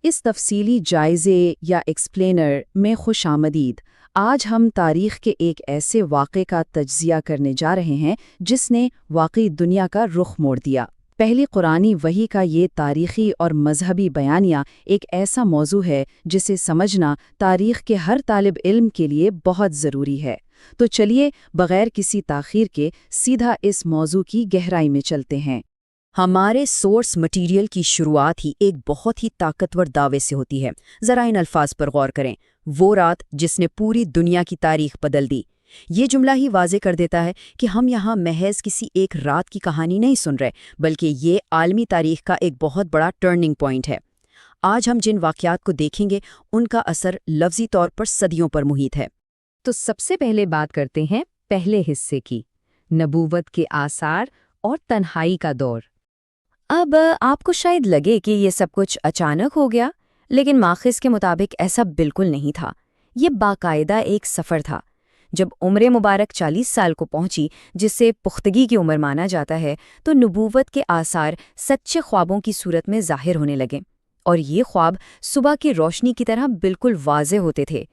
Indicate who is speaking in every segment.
Speaker 1: اس تفصیلی جائزے یا ایکسپلینر میں خوش آمدید۔ آج ہم تاریخ کے ایک ایسے واقعے کا تجزیہ کرنے جا رہے ہیں جس نے واقعی دنیا کا رخ موڑ دیا۔ پہلی قرآنی وحی کا یہ تاریخی اور مذہبی بیانیہ ایک ایسا موضوع ہے جسے سمجھنا تاریخ کے ہر طالب علم کے لیے بہت ضروری ہے۔ تو چلیے بغیر کسی تاخیر کے سیدھا اس موضوع کی گہرائی میں چلتے ہیں۔
Speaker 2: ہمارے سورس مٹیریل کی شروعات ہی ایک بہت ہی طاقتور دعوے سے ہوتی ہے۔ ذرا ان الفاظ پر غور کریں، وہ رات جس نے پوری دنیا کی تاریخ بدل دی۔ یہ جملہ ہی واضح کر دیتا ہے کہ ہم یہاں محض کسی ایک رات کی کہانی نہیں سن رہے، بلکہ یہ عالمی تاریخ کا ایک بہت بڑا ٹرننگ پوائنٹ ہے۔ آج ہم جن واقعات کو دیکھیں گے ان کا اثر لفظی طور پر صدیوں پر محیط ہے۔
Speaker 3: تو سب سے پہلے بات کرتے ہیں پہلے حصے کی، نبوت کے آثار اور تنہائی کا دور۔
Speaker 2: اب آپ کو شاید لگے کہ یہ سب کچھ اچانک ہو گیا، لیکن ماخذ کے مطابق ایسا بالکل نہیں تھا۔ یہ باقاعدہ ایک سفر تھا۔ جب عمر مبارک 40 سال کو پہنچی، جسے پختگی کی عمر مانا جاتا ہے، تو نبوت کے آثار سچے خوابوں کی صورت میں ظاہر ہونے لگے، اور یہ خواب صبح کی روشنی کی طرح بالکل واضح ہوتے تھے۔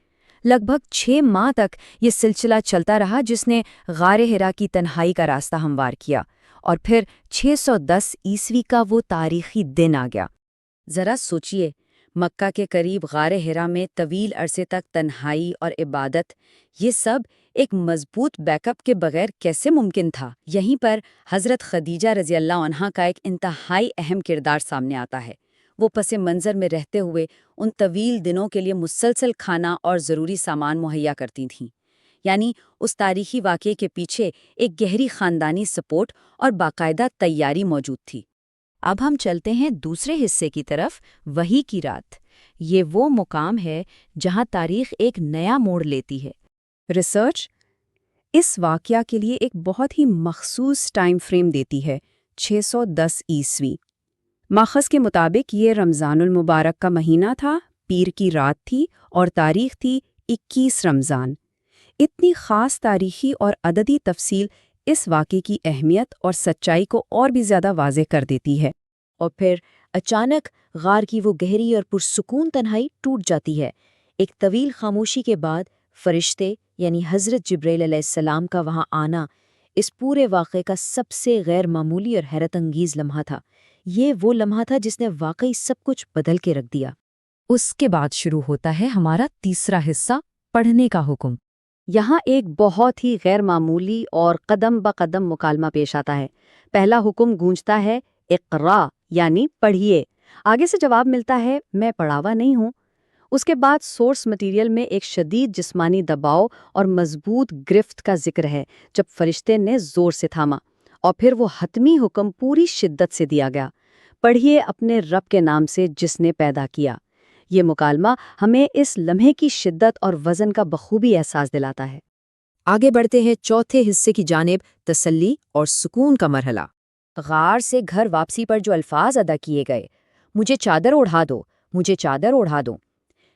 Speaker 2: لگ بھگ 6 ماہ تک یہ سلسلہ چلتا رہا، جس نے غار حرا کی تنہائی کا راستہ ہموار کیا، اور پھر 610 عیسوی کا وہ تاریخی دن آ گیا۔ ذرا سوچئے، مکہ کے قریب غار حرا میں طویل عرصے تک تنہائی اور عبادت، یہ سب ایک مضبوط بیک اپ کے بغیر کیسے ممکن تھا؟ یہیں پر حضرت خدیجہ رضی اللہ عنہا کا ایک انتہائی اہم کردار سامنے آتا ہے۔ وہ پس منظر میں رہتے ہوئے ان طویل دنوں کے لیے مسلسل کھانا اور ضروری سامان مہیا کرتی تھیں، یعنی اس تاریخی واقعے کے پیچھے ایک گہری خاندانی سپورٹ اور باقاعدہ تیاری موجود تھی۔ اب ہم چلتے ہیں دوسرے حصے کی طرف، وحی کی رات۔ یہ وہ مقام ہے جہاں تاریخ ایک نیا موڑ لیتی ہے۔
Speaker 1: ریسرچ اس واقعہ کے لیے ایک بہت ہی مخصوص ٹائم فریم دیتی ہے، 610 عیسوی۔ ماخذ کے مطابق یہ رمضان المبارک کا مہینہ تھا، پیر کی رات تھی، اور تاریخ تھی 21 رمضان۔ اتنی خاص تاریخی اور عددی تفصیل اس واقعے کی اہمیت اور سچائی کو اور بھی زیادہ واضح کر دیتی ہے۔
Speaker 2: اور پھر اچانک غار کی وہ گہری اور پرسکون تنہائی ٹوٹ جاتی ہے۔ ایک طویل خاموشی کے بعد فرشتے یعنی حضرت جبرائیل علیہ السلام کا وہاں آنا اس پورے واقعے کا سب سے غیر معمولی اور حیرت انگیز لمحہ تھا۔ یہ وہ لمحہ تھا جس نے واقعی سب کچھ بدل کے رکھ دیا۔
Speaker 3: اس کے بعد شروع ہوتا ہے ہمارا تیسرا حصہ، پڑھنے کا حکم۔
Speaker 4: یہاں ایک بہت ہی غیر معمولی اور قدم بقدم مکالمہ پیش آتا ہے۔ پہلا حکم گونجتا ہے اقرا، یعنی پڑھیے۔ آگے سے جواب ملتا ہے میں پڑھا ہوا نہیں ہوں۔ اس کے بعد سورس مٹیریل میں ایک شدید جسمانی دباؤ اور مضبوط گرفت کا ذکر ہے جب فرشتے نے زور سے تھاما، اور پھر وہ حتمی حکم پوری شدت سے دیا گیا، پڑھیے اپنے رب کے نام سے جس نے پیدا کیا۔ یہ مکالمہ ہمیں اس لمحے کی شدت اور وزن کا بخوبی احساس دلاتا ہے۔
Speaker 2: آگے بڑھتے ہیں چوتھے حصے کی جانب، تسلی اور سکون کا مرحلہ۔ غار سے گھر واپسی پر جو الفاظ ادا کیے گئے، مجھے چادر اوڑھا دو، مجھے چادر اوڑھا دو،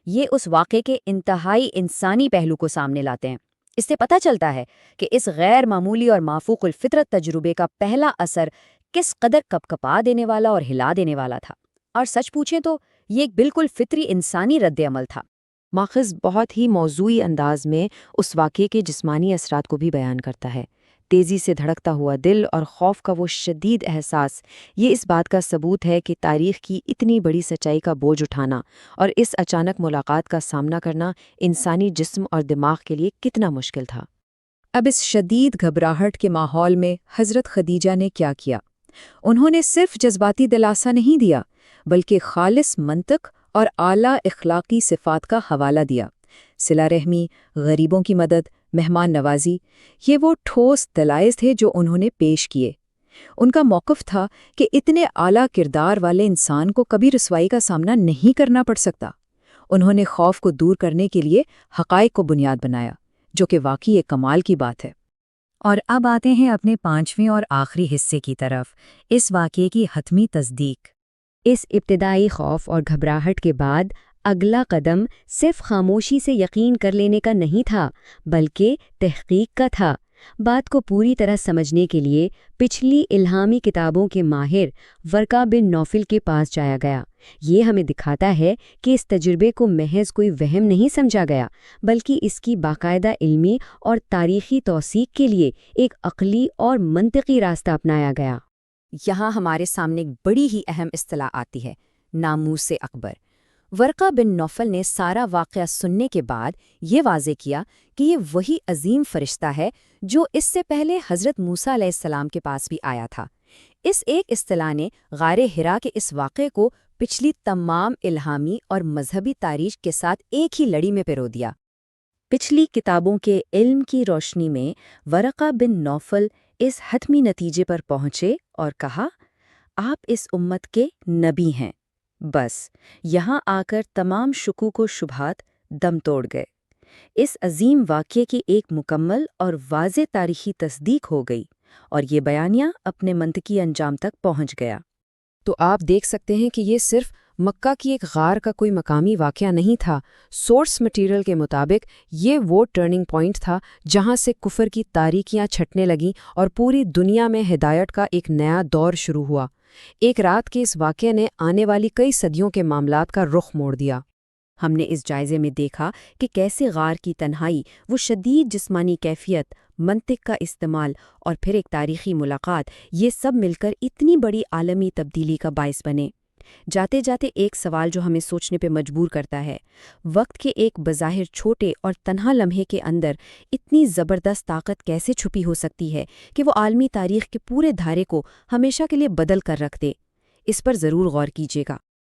Speaker 2: یہ اس واقعے کے انتہائی انسانی پہلو کو سامنے لاتے ہیں۔ اس سے پتہ چلتا ہے کہ اس غیر معمولی اور مافوق الفطرت تجربے کا پہلا اثر کس قدر کپکپا دینے والا اور ہلا دینے والا تھا، اور سچ پوچھیں تو یہ ایک بالکل فطری انسانی رد عمل تھا۔
Speaker 5: ماخذ بہت ہی موضوعی انداز میں اس واقعے کے جسمانی اثرات کو بھی بیان کرتا ہے۔ تیزی سے دھڑکتا ہوا دل اور خوف کا وہ شدید احساس، یہ اس بات کا ثبوت ہے کہ تاریخ کی اتنی بڑی سچائی کا بوجھ اٹھانا اور اس اچانک ملاقات کا سامنا کرنا انسانی جسم اور دماغ کے لیے کتنا مشکل تھا۔
Speaker 1: اب اس شدید گھبراہٹ کے ماحول میں حضرت خدیجہ نے کیا کیا؟ انہوں نے صرف جذباتی دلاسا نہیں دیا، بلکہ خالص منطق اور اعلیٰ اخلاقی صفات کا حوالہ دیا۔ صلہ رحمی، غریبوں کی مدد، مہمان نوازی، یہ وہ ٹھوس دلائل تھے جو انہوں نے پیش کیے۔ ان کا موقف تھا کہ اتنے اعلیٰ کردار والے انسان کو کبھی رسوائی کا سامنا نہیں کرنا پڑ سکتا۔ انہوں نے خوف کو دور کرنے کے لیے حقائق کو بنیاد بنایا، جو کہ واقعی ایک کمال کی بات ہے۔
Speaker 3: اور اب آتے ہیں اپنے پانچویں اور آخری حصے کی طرف، اس واقعے کی حتمی تصدیق۔
Speaker 2: اس ابتدائی خوف اور گھبراہٹ کے بعد اگلا قدم صرف خاموشی سے یقین کر لینے کا نہیں تھا، بلکہ تحقیق کا تھا۔
Speaker 4: بات کو پوری طرح سمجھنے کے لیے پچھلی الہامی کتابوں کے ماہر ورقہ بن نوفل کے پاس جایا گیا۔ یہ ہمیں دکھاتا ہے کہ اس تجربے کو محض کوئی وہم نہیں سمجھا گیا، بلکہ اس کی باقاعدہ علمی اور تاریخی توثیق کے لیے ایک عقلی اور منطقی راستہ اپنایا گیا۔
Speaker 2: یہاں ہمارے سامنے ایک بڑی ہی اہم اصطلاح آتی ہے، ناموس اکبر۔ ورقہ بن نوفل نے سارا واقعہ سننے کے بعد یہ واضح کیا کہ یہ وہی عظیم فرشتہ ہے جو اس سے پہلے حضرت موسیٰ علیہ السلام کے پاس بھی آیا تھا۔ اس ایک اصطلاح نے غار ہرا کے اس واقعے کو پچھلی تمام الہامی اور مذہبی تاریخ کے ساتھ ایک ہی لڑی میں پرو دیا۔
Speaker 4: پچھلی کتابوں کے علم کی روشنی میں ورقہ بن نوفل اس حتمی نتیجے پر پہنچے اور کہا، آپ اس امت کے نبی ہیں۔ بس یہاں آ کر تمام شکوک و شبہات دم توڑ گئے۔ اس عظیم واقعے کی ایک مکمل اور واضح تاریخی تصدیق ہو گئی اور یہ بیانیہ اپنے منطقی انجام تک پہنچ گیا۔
Speaker 5: تو آپ دیکھ سکتے ہیں کہ یہ صرف مکہ کی ایک غار کا کوئی مقامی واقعہ نہیں تھا۔ سورس مٹیریل کے مطابق یہ وہ ٹرننگ پوائنٹ تھا جہاں سے کفر کی تاریکیاں چھٹنے لگیں اور پوری دنیا میں ہدایت کا ایک نیا دور شروع ہوا۔ ایک رات کے اس واقعے نے آنے والی کئی صدیوں کے معاملات کا رخ موڑ دیا۔
Speaker 4: ہم نے اس جائزے میں دیکھا کہ کیسے غار کی تنہائی، وہ شدید جسمانی کیفیت، منطق کا استعمال اور پھر ایک تاریخی ملاقات، یہ سب مل کر اتنی بڑی عالمی تبدیلی کا باعث بنے۔ جاتے جاتے ایک سوال جو ہمیں سوچنے پہ مجبور کرتا ہے، وقت کے ایک بظاہر چھوٹے اور تنہا لمحے کے اندر اتنی زبردست طاقت کیسے چھپی ہو سکتی ہے کہ وہ عالمی تاریخ کے پورے دھارے کو ہمیشہ کے لیے بدل کر رکھ دے؟ اس پر ضرور غور کیجیے گا۔